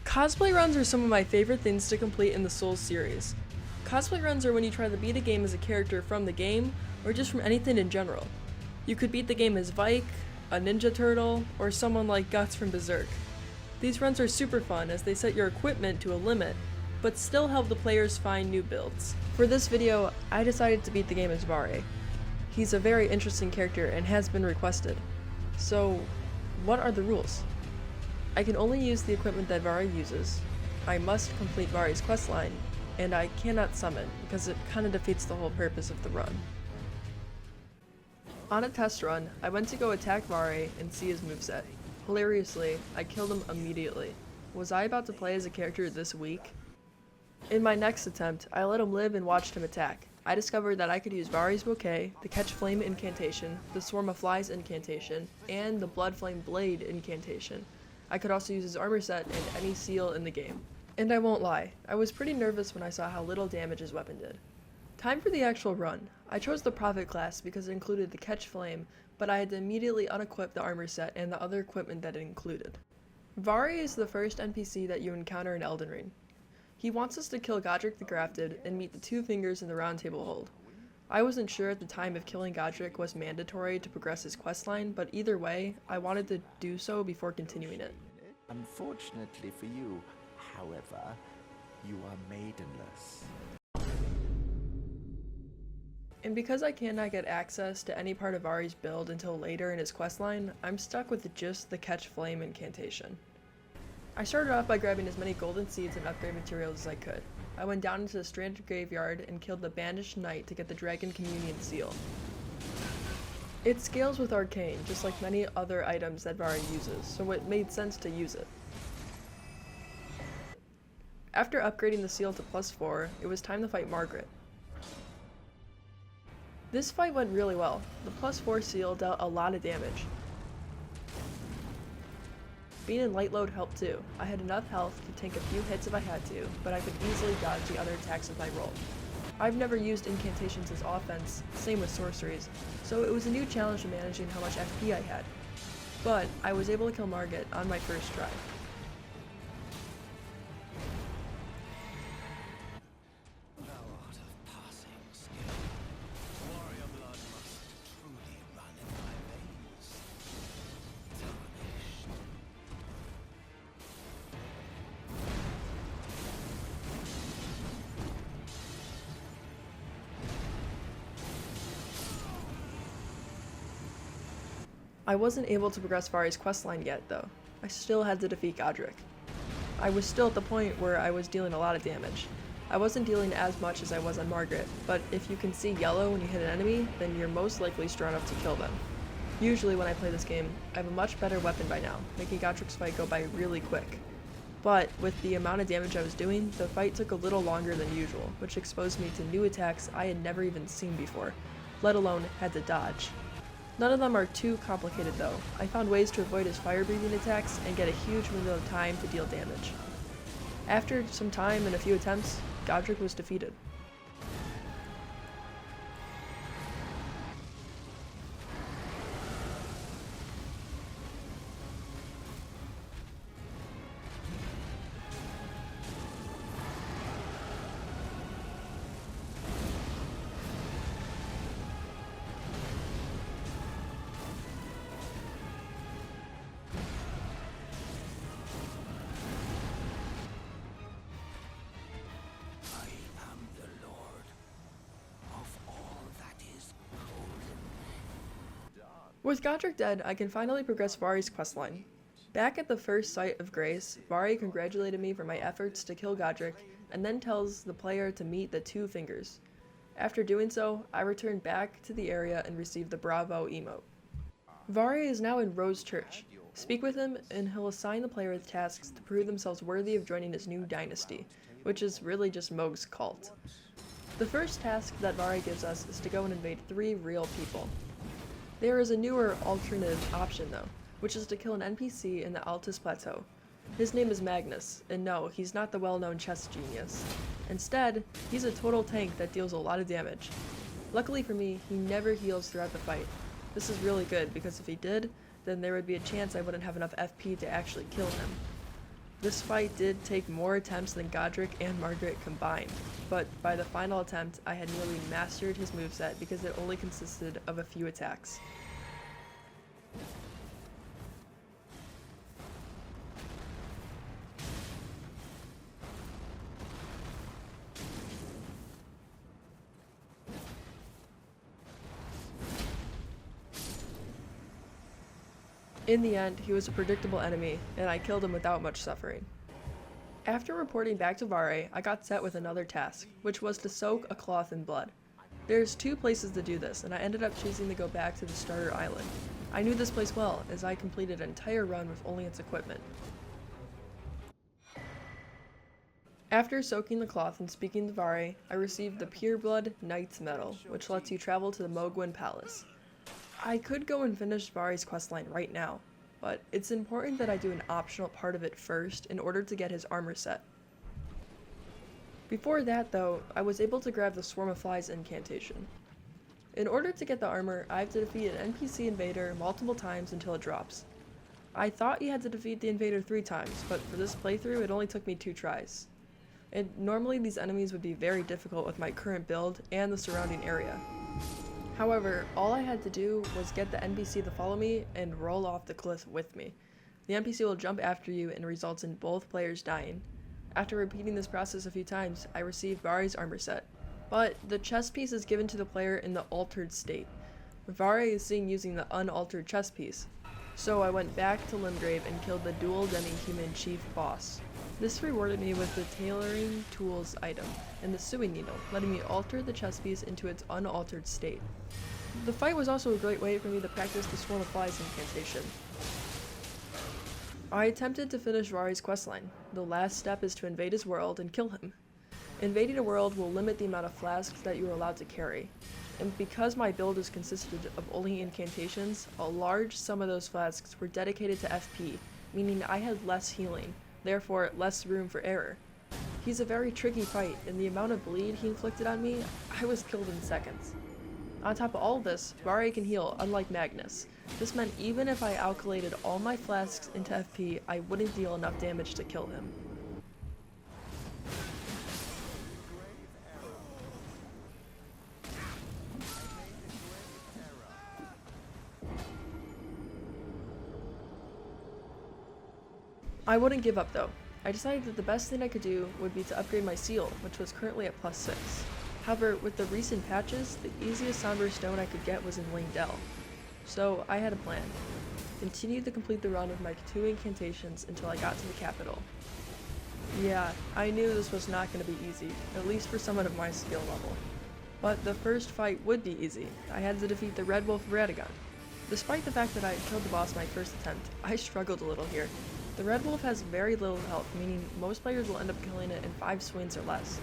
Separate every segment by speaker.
Speaker 1: Cosplay runs are some of my favorite things to complete in the Souls series. Cosplay runs are when you try to beat a game as a character from the game, or just from anything in general. You could beat the game as Vike, a Ninja Turtle, or someone like Guts from Berserk. These runs are super fun as they set your equipment to a limit, but still help the players find new builds. For this video, I decided to beat the game as Varré. He's a very interesting character and has been requested. So, what are the rules? I can only use the equipment that Varré uses, I must complete Varré's questline, and I cannot summon because it kinda defeats the whole purpose of the run. On a test run, I went to go attack Varré and see his moveset. Hilariously, I killed him immediately. Was I about to play as a character this weak? In my next attempt, I let him live and watched him attack. I discovered that I could use Varré's Bouquet, the Catch Flame incantation, the Swarm of Flies incantation, and the Blood Flame Blade incantation. I could also use his armor set and any seal in the game. And I won't lie, I was pretty nervous when I saw how little damage his weapon did. Time for the actual run. I chose the Prophet class because it included the Catch Flame, but I had to immediately unequip the armor set and the other equipment that it included. Varré is the first NPC that you encounter in Elden Ring. He wants us to kill Godrick the Grafted and meet the two fingers in the Round Table Hold. I wasn't sure at the time if killing Godrick was mandatory to progress his questline, but either way, I wanted to do so before continuing it.
Speaker 2: Unfortunately for you, however, you are maidenless.
Speaker 1: And because I cannot get access to any part of Varré's build until later in his questline, I'm stuck with just the Catch Flame incantation. I started off by grabbing as many golden seeds and upgrade materials as I could. I went down into the Stranded Graveyard and killed the Banished Knight to get the Dragon Communion Seal. It scales with Arcane, just like many other items that Varré uses, so it made sense to use it. After upgrading the seal to +4, it was time to fight Margit. This fight went really well. The +4 seal dealt a lot of damage. Being in light load helped too. I had enough health to tank a few hits if I had to, but I could easily dodge the other attacks with my roll. I've never used incantations as offense, same with sorceries, so it was a new challenge to managing how much FP I had. But I was able to kill Margit on my first try. I wasn't able to progress Varré's questline yet, though. I still had to defeat Godrick. I was still at the point where I was dealing a lot of damage. I wasn't dealing as much as I was on Margit, but if you can see yellow when you hit an enemy, then you're most likely strong enough to kill them. Usually when I play this game, I have a much better weapon by now, making Godrick's fight go by really quick. But with the amount of damage I was doing, the fight took a little longer than usual, which exposed me to new attacks I had never even seen before, let alone had to dodge. None of them are too complicated though. I found ways to avoid his fire-breathing attacks and get a huge window of time to deal damage. After some time and a few attempts, Godrick was defeated. With Godrick dead, I can finally progress Varré's questline. Back at the first site of Grace, Varré congratulated me for my efforts to kill Godrick, and then tells the player to meet the two fingers. After doing so, I return back to the area and receive the Bravo emote. Varré is now in Rose Church. Speak with him, and he'll assign the player with tasks to prove themselves worthy of joining his new dynasty, which is really just Mohg's cult. The first task that Varré gives us is to go and invade 3 real people. There is a newer alternative option though, which is to kill an NPC in the Altus Plateau. His name is Magnus, and no, he's not the well-known chess genius. Instead, he's a total tank that deals a lot of damage. Luckily for me, he never heals throughout the fight. This is really good because if he did, then there would be a chance I wouldn't have enough FP to actually kill him. This fight did take more attempts than Godrick and Margit combined, but by the final attempt I had nearly mastered his moveset because it only consisted of a few attacks. In the end, he was a predictable enemy, and I killed him without much suffering. After reporting back to Varré, I got set with another task, which was to soak a cloth in blood. There's 2 places to do this, and I ended up choosing to go back to the starter island. I knew this place well, as I completed an entire run with only its equipment. After soaking the cloth and speaking to Varré, I received the Pureblood Knight's Medal, which lets you travel to the Mohgwyn Palace. I could go and finish Varré's questline right now, but it's important that I do an optional part of it first in order to get his armor set. Before that though, I was able to grab the Swarm of Flies incantation. In order to get the armor, I have to defeat an NPC invader multiple times until it drops. I thought you had to defeat the invader 3 times, but for this playthrough it only took me 2 tries. And normally these enemies would be very difficult with my current build and the surrounding area. However, all I had to do was get the NPC to follow me and roll off the cliff with me. The NPC will jump after you and results in both players dying. After repeating this process a few times, I received Varré's armor set. But the chest piece is given to the player in the altered state. Varré is seen using the unaltered chest piece. So I went back to Limgrave and killed the dual demi-human chief boss. This rewarded me with the tailoring tools item and the sewing needle, letting me alter the chest piece into its unaltered state. The fight was also a great way for me to practice the Swarm of Flies incantation. I attempted to finish Varré's questline. The last step is to invade his world and kill him. Invading a world will limit the amount of flasks that you are allowed to carry. And because my build is consisted of only incantations, a large sum of those flasks were dedicated to FP, meaning I had less healing, therefore less room for error. He's a very tricky fight, and the amount of bleed he inflicted on me, I was killed in seconds. On top of all this, Varré can heal, unlike Magnus. This meant even if I alkalated all my flasks into FP, I wouldn't deal enough damage to kill him. I wouldn't give up though. I decided that the best thing I could do would be to upgrade my seal, which was currently at +6. However, with the recent patches, the easiest somber stone I could get was in Lingdell. So I had a plan. Continued to complete the run with my 2 incantations until I got to the capital. Yeah, I knew this was not going to be easy, at least for someone of my skill level. But the first fight would be easy. I had to defeat the Red Wolf of Radagon. Despite the fact that I killed the boss my first attempt, I struggled a little here. The Red Wolf has very little health, meaning most players will end up killing it in 5 swings or less.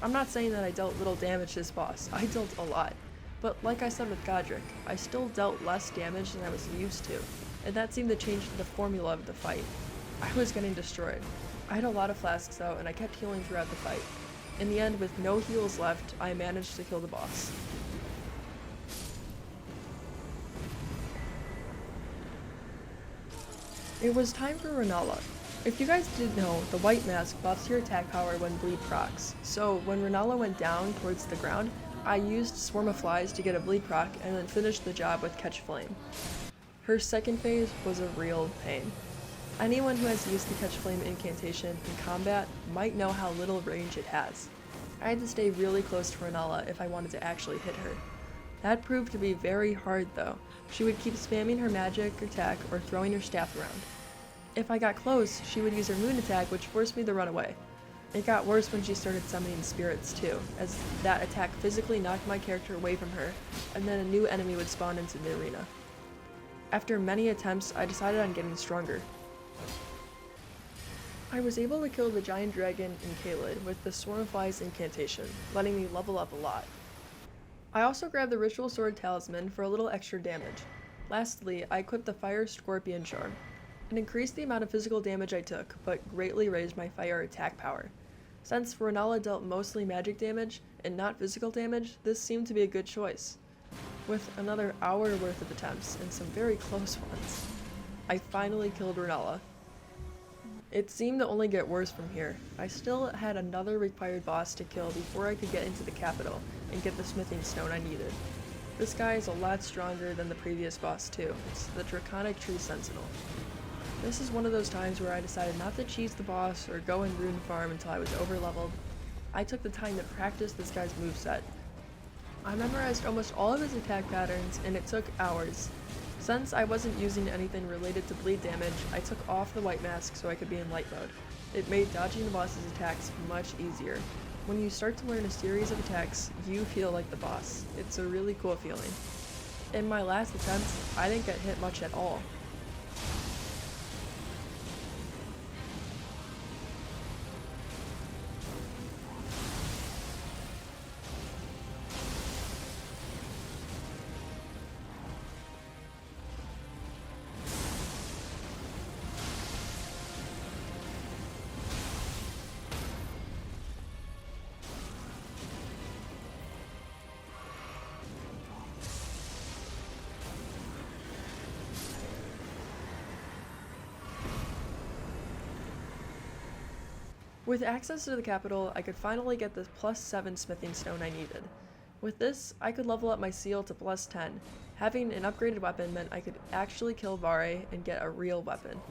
Speaker 1: I'm not saying that I dealt little damage to this boss, I dealt a lot. But like I said with Godrick, I still dealt less damage than I was used to, and that seemed to change the formula of the fight. I was getting destroyed. I had a lot of flasks though, and I kept healing throughout the fight. In the end, with no heals left, I managed to kill the boss. It was time for Rennala. If you guys didn't know, the white mask buffs your attack power when bleed procs, so when Rennala went down towards the ground, I used Swarm of Flies to get a bleed proc and then finished the job with Catch Flame. Her second phase was a real pain. Anyone who has used the Catch Flame incantation in combat might know how little range it has. I had to stay really close to Rennala if I wanted to actually hit her. That proved to be very hard though. She would keep spamming her magic attack or throwing her staff around. If I got close, she would use her moon attack, which forced me to run away. It got worse when she started summoning spirits too, as that attack physically knocked my character away from her, and then a new enemy would spawn into the arena. After many attempts, I decided on getting stronger. I was able to kill the giant dragon in Caelid with the Swarm of Flies incantation, letting me level up a lot. I also grabbed the Ritual Sword Talisman for a little extra damage. Lastly, I equipped the Fire Scorpion Charm. It increased the amount of physical damage I took, but greatly raised my fire attack power. Since Rennala dealt mostly magic damage and not physical damage, this seemed to be a good choice. With another hour worth of attempts, and some very close ones, I finally killed Rennala. It seemed to only get worse from here. I still had another required boss to kill before I could get into the capital and get the smithing stone I needed. This guy is a lot stronger than the previous boss too. It's the Draconic tree Sentinel. This is one of those times where I decided not to cheese the boss or go and rune farm until I was overleveled. I took the time to practice this guy's moveset. I memorized almost all of his attack patterns and it took hours. Since I wasn't using anything related to bleed damage, I took off the white mask so I could be in light mode. It made dodging the boss's attacks much easier. When you start to learn a series of attacks, you feel like the boss. It's a really cool feeling. In my last attempt, I didn't get hit much at all. With access to the capital, I could finally get the +7 smithing stone I needed. With this, I could level up my seal to +10. Having an upgraded weapon meant I could actually kill Varré and get a real weapon.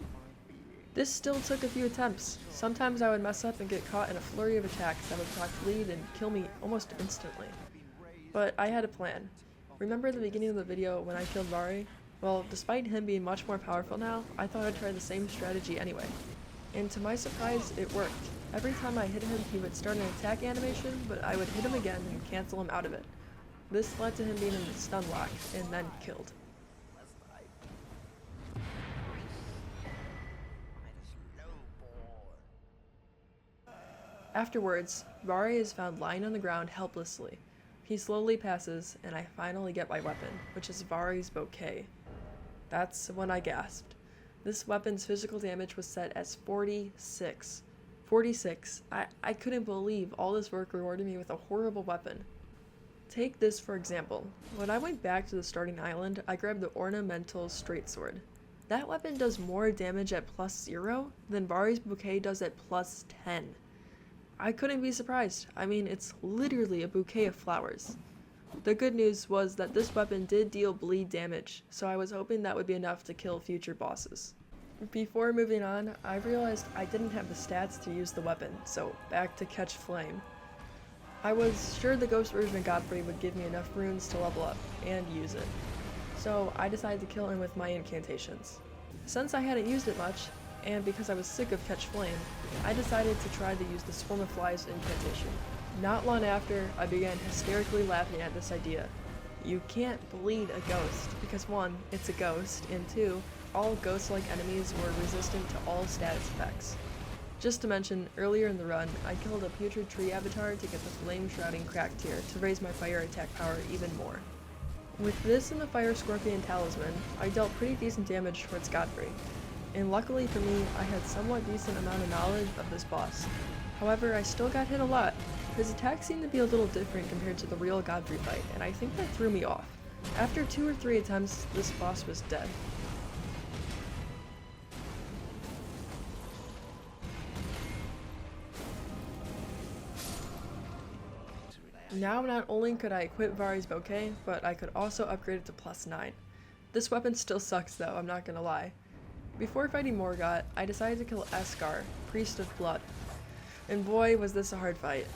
Speaker 1: This still took a few attempts. Sometimes I would mess up and get caught in a flurry of attacks that would proc bleed and kill me almost instantly. But I had a plan. Remember the beginning of the video when I killed Varré? Well, despite him being much more powerful now, I thought I'd try the same strategy anyway. And to my surprise, it worked. Every time I hit him, he would start an attack animation, but I would hit him again and cancel him out of it. This led to him being in the stun lock, and then killed. Afterwards, Varré is found lying on the ground helplessly. He slowly passes, and I finally get my weapon, which is Varré's bouquet. That's when I gasped. This weapon's physical damage was set as 46. 46. I couldn't believe all this work rewarded me with a horrible weapon. Take this for example. When I went back to the starting island, I grabbed the ornamental straight sword. That weapon does more damage at +0 than Varré's bouquet does at +10. I couldn't be surprised. I mean, it's literally a bouquet of flowers. The good news was that this weapon did deal bleed damage, so I was hoping that would be enough to kill future bosses. Before moving on, I realized I didn't have the stats to use the weapon, so back to catch flame. I was sure the ghost version of Godfrey would give me enough runes to level up and use it, so I decided to kill him with my incantations. Since I hadn't used it much, and because I was sick of catch flame, I decided to try to use the swarm of flies incantation. Not long after, I began hysterically laughing at this idea. You can't bleed a ghost, because 1, it's a ghost, and 2, all ghost-like enemies were resistant to all status effects. Just to mention, earlier in the run, I killed a putrid tree avatar to get the flame shrouding crack tier to raise my fire attack power even more. With this and the fire scorpion talisman, I dealt pretty decent damage towards Godfrey. And luckily for me, I had somewhat decent amount of knowledge of this boss. However, I still got hit a lot. His attacks seemed to be a little different compared to the real Godfrey fight, and I think that threw me off. After 2 or 3 attempts, this boss was dead. Now not only could I equip Varré's bouquet, but I could also upgrade it to +9. This weapon still sucks though, I'm not gonna lie. Before fighting Morgott, I decided to kill Eskar, Priest of Blood. And boy was this a hard fight.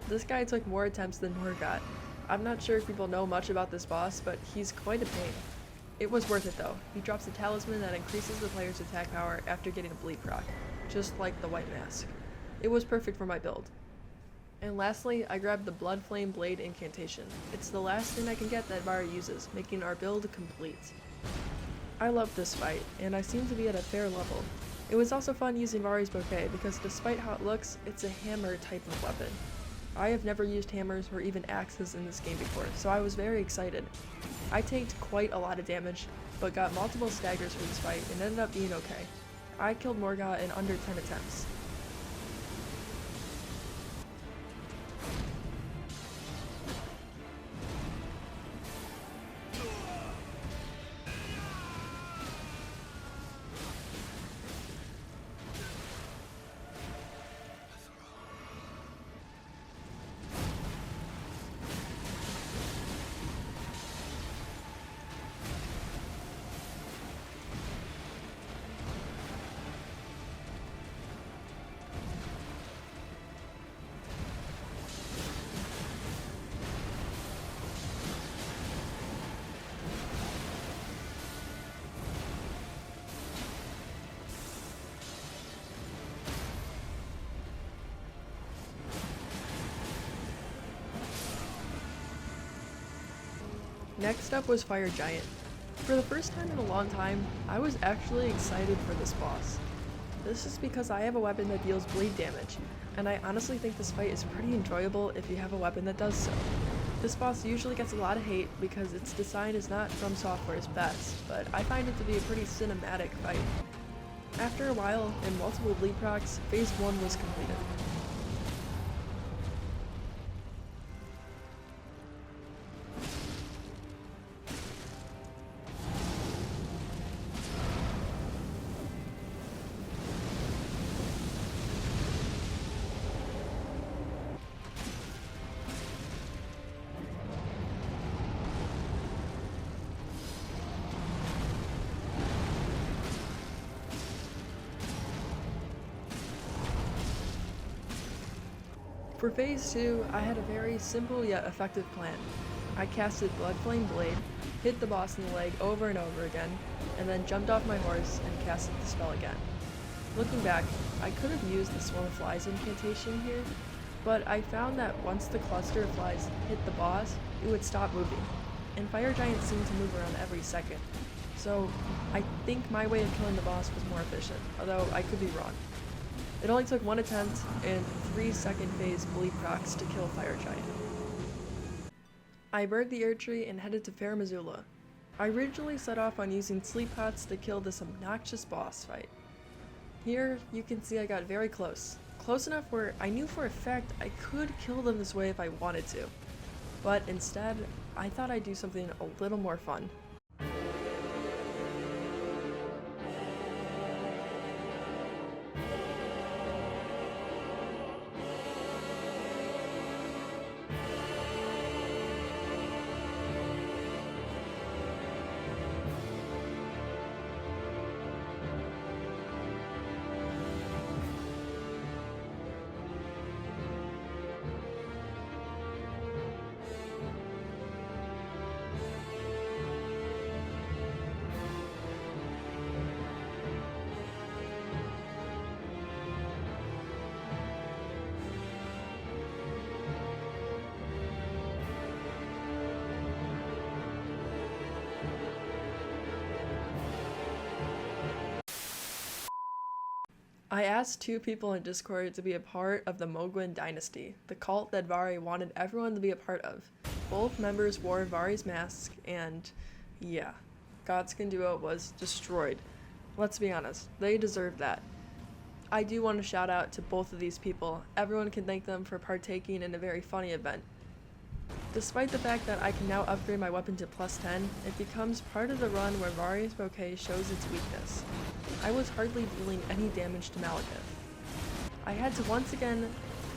Speaker 1: This guy took more attempts than Morgott. I'm not sure if people know much about this boss, but he's quite a pain. It was worth it though. He drops a talisman that increases the player's attack power after getting a bleed proc, just like the white mask. It was perfect for my build. And lastly, I grabbed the Blood Flame Blade incantation. It's the last thing I can get that Varré uses, making our build complete. I loved this fight, and I seem to be at a fair level. It was also fun using Varré's bouquet because despite how it looks, it's a hammer type of weapon. I have never used hammers or even axes in this game before, so I was very excited. I tanked quite a lot of damage, but got multiple staggers for this fight and ended up being okay. I killed Morgott in under 10 attempts. Next up was Fire Giant. For the first time in a long time, I was actually excited for this boss. This is because I have a weapon that deals bleed damage, and I honestly think this fight is pretty enjoyable if you have a weapon that does so. This boss usually gets a lot of hate because its design is not From Software's best, but I find it to be a pretty cinematic fight. After a while, and multiple bleed procs, phase 1 was completed. For phase 2, I had a very simple yet effective plan. I casted Bloodflame Blade, hit the boss in the leg over and over again, and then jumped off my horse and casted the spell again. Looking back, I could have used the Swarm of Flies incantation here, but I found that once the cluster of flies hit the boss, it would stop moving, and Fire Giant seemed to move around every second. So I think my way of killing the boss was more efficient, although I could be wrong. It only took 1 attempt and 3 second phase bleed procs to kill Fire Giant. I burned the Erdtree and headed to Fair Missoula. I originally set off on using sleep pots to kill this obnoxious boss fight. Here, you can see I got very close. Close enough where I knew for a fact I could kill them this way if I wanted to. But instead, I thought I'd do something a little more fun. I asked 2 people in Discord to be a part of the Mogwin dynasty, the cult that Varré wanted everyone to be a part of. Both members wore Varré's mask, and yeah, Godskin Duo was destroyed. Let's be honest, they deserve that. I do want to shout out to both of these people. Everyone can thank them for partaking in a very funny event. Despite the fact that I can now upgrade my weapon to +10, it becomes part of the run where Varré's bouquet shows its weakness. I was hardly dealing any damage to Malikith. I had to once again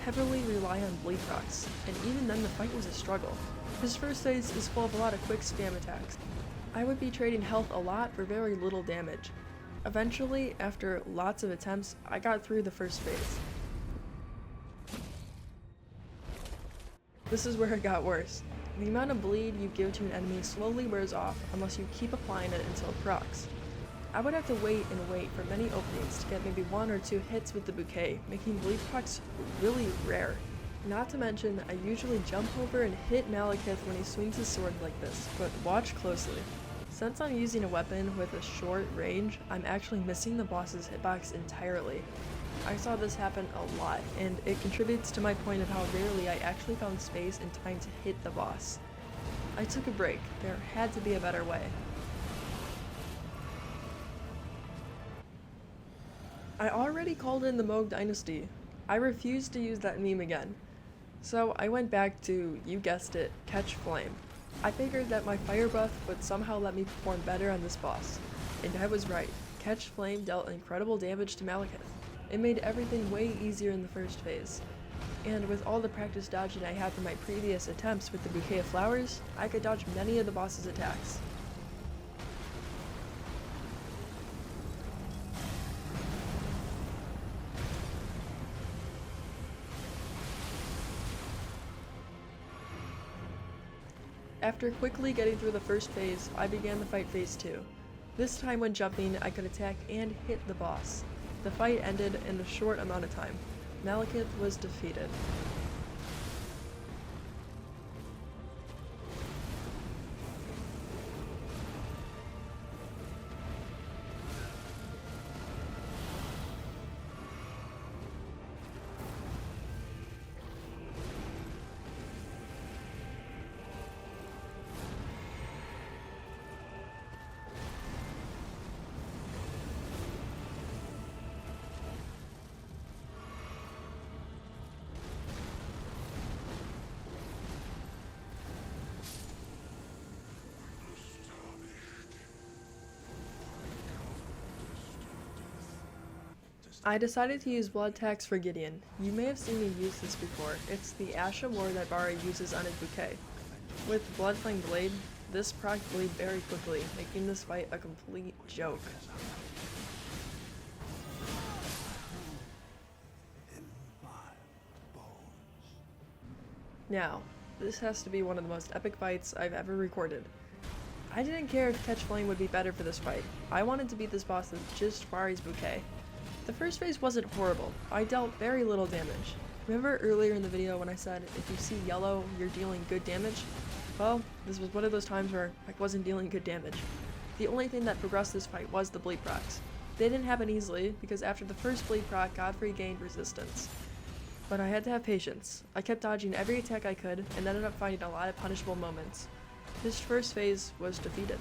Speaker 1: heavily rely on bleed procs, and even then the fight was a struggle. His first phase is full of a lot of quick spam attacks. I would be trading health a lot for very little damage. Eventually, after lots of attempts, I got through the first phase. This is where it got worse. The amount of bleed you give to an enemy slowly wears off unless you keep applying it until it procs. I would have to wait and wait for many openings to get maybe 1 or 2 hits with the bouquet, making bleed procs really rare. Not to mention, I usually jump over and hit Malikith when he swings his sword like this, but watch closely. Since I'm using a weapon with a short range, I'm actually missing the boss's hitbox entirely. I saw this happen a lot, and it contributes to my point of how rarely I actually found space and time to hit the boss. I took a break. There had to be a better way. I already called in the Moog Dynasty. I refused to use that meme again. So I went back to, you guessed it, Catch Flame. I figured that my fire buff would somehow let me perform better on this boss. And I was right. Catch Flame dealt incredible damage to Malikith. It made everything way easier in the first phase. And with all the practice dodging I had from my previous attempts with the Bouquet of Flowers, I could dodge many of the boss's attacks. After quickly getting through the first phase, I began the fight phase 2. This time when jumping, I could attack and hit the boss. The fight ended in a short amount of time. Malikith was defeated. I decided to use blood tax for Gideon. You may have seen me use this before. It's the Asham lore that Varré uses on his bouquet. With Blood Flame Blade, this proc bleed very quickly, making this fight a complete joke. Now, this has to be one of the most epic fights I've ever recorded. I didn't care if Catch Flame would be better for this fight. I wanted to beat this boss with just Varré's bouquet. The first phase wasn't horrible. I dealt very little damage. Remember earlier in the video when I said if you see yellow, you're dealing good damage? Well, this was one of those times where I wasn't dealing good damage. The only thing that progressed this fight was the bleed procs. They didn't happen easily because after the first bleed proc, Godfrey gained resistance. But I had to have patience. I kept dodging every attack I could and ended up finding a lot of punishable moments. This first phase was defeated.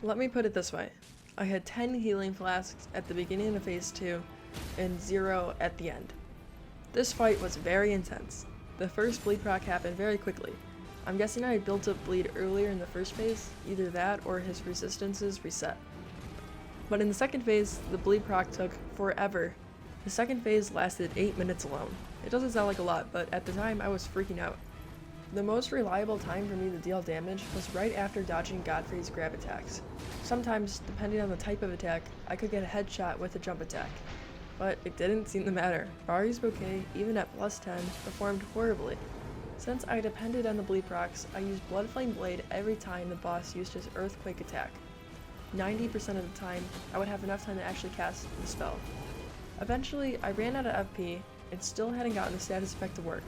Speaker 1: Let me put it this way. I had 10 healing flasks at the beginning of phase 2 and 0 at the end. This fight was very intense. The first bleed proc happened very quickly. I'm guessing I had built up bleed earlier in the first phase, either that or his resistances reset. But in the second phase, the bleed proc took forever. The second phase lasted 8 minutes alone. It doesn't sound like a lot, but at the time I was freaking out. The most reliable time for me to deal damage was right after dodging Godfrey's grab attacks. Sometimes, depending on the type of attack, I could get a headshot with a jump attack. But it didn't seem to matter. Varré's bouquet, even at plus 10, performed horribly. Since I depended on the bleed procs, I used Blood Flame Blade every time the boss used his Earthquake attack. 90% of the time, I would have enough time to actually cast the spell. Eventually, I ran out of FP and still hadn't gotten the status effect to work.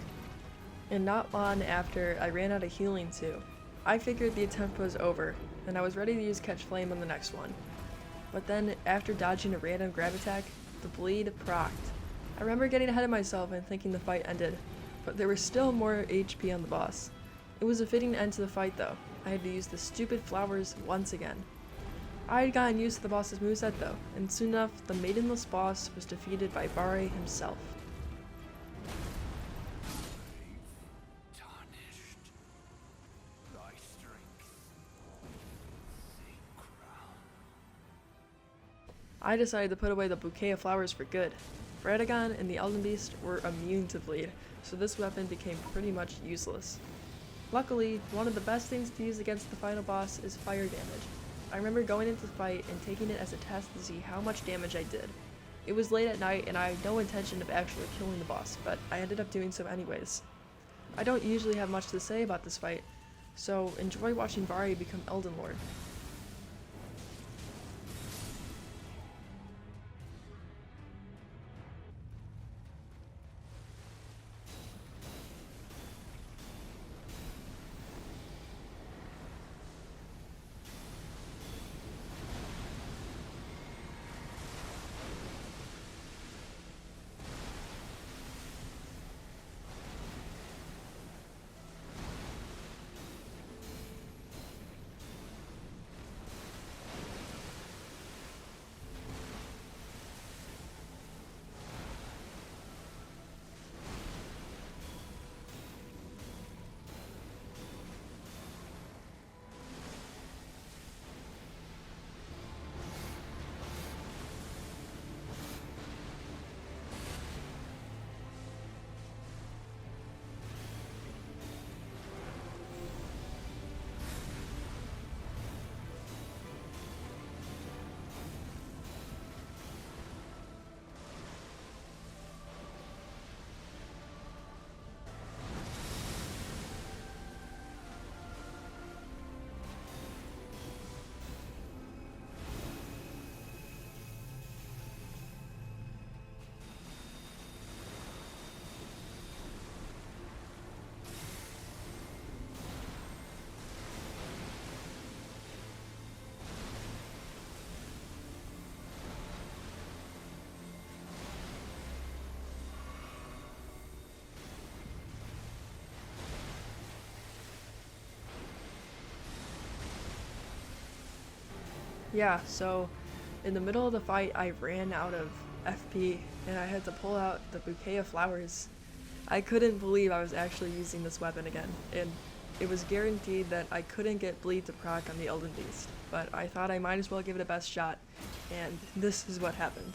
Speaker 1: And not long after, I ran out of healing too. I figured the attempt was over, and I was ready to use Catch Flame on the next one. But then, after dodging a random grab attack, the bleed procced. I remember getting ahead of myself and thinking the fight ended, but there was still more HP on the boss. It was a fitting end to the fight though. I had to use the stupid flowers once again. I had gotten used to the boss's moveset though, and soon enough, the maidenless boss was defeated by Varré himself. I decided to put away the bouquet of flowers for good. Radagon and the Elden Beast were immune to bleed, so this weapon became pretty much useless. Luckily, one of the best things to use against the final boss is fire damage. I remember going into the fight and taking it as a test to see how much damage I did. It was late at night and I had no intention of actually killing the boss, but I ended up doing so anyways. I don't usually have much to say about this fight, so enjoy watching Varré become Elden Lord. Yeah, so in the middle of the fight I ran out of FP and I had to pull out the bouquet of flowers. I couldn't believe I was actually using this weapon again, and it was guaranteed that I couldn't get bleed to proc on the Elden Beast, but I thought I might as well give it a best shot, and this is what happened.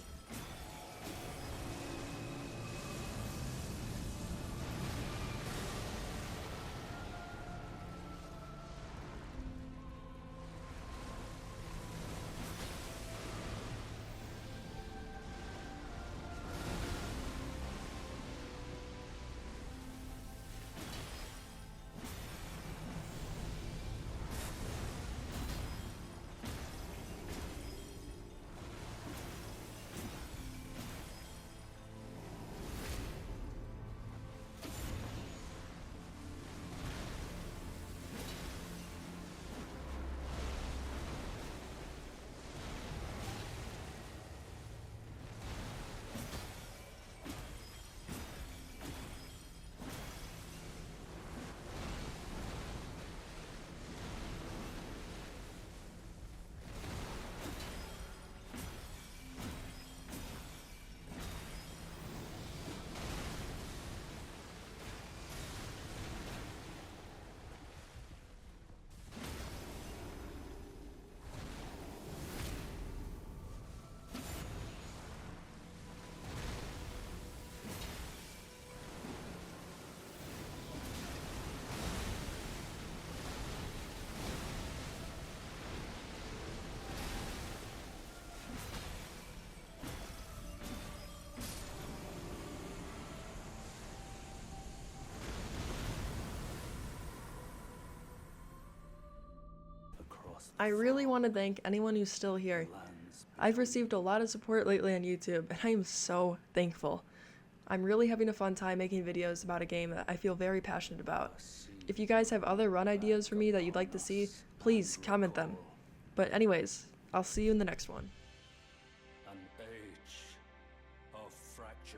Speaker 1: I really want to thank anyone who's still here. I've received a lot of support lately on YouTube, and I am so thankful. I'm really having a fun time making videos about a game that I feel very passionate about. If you guys have other run ideas for me that you'd like to see, please comment them. But anyways, I'll see you in the next one.
Speaker 3: An age of fracture.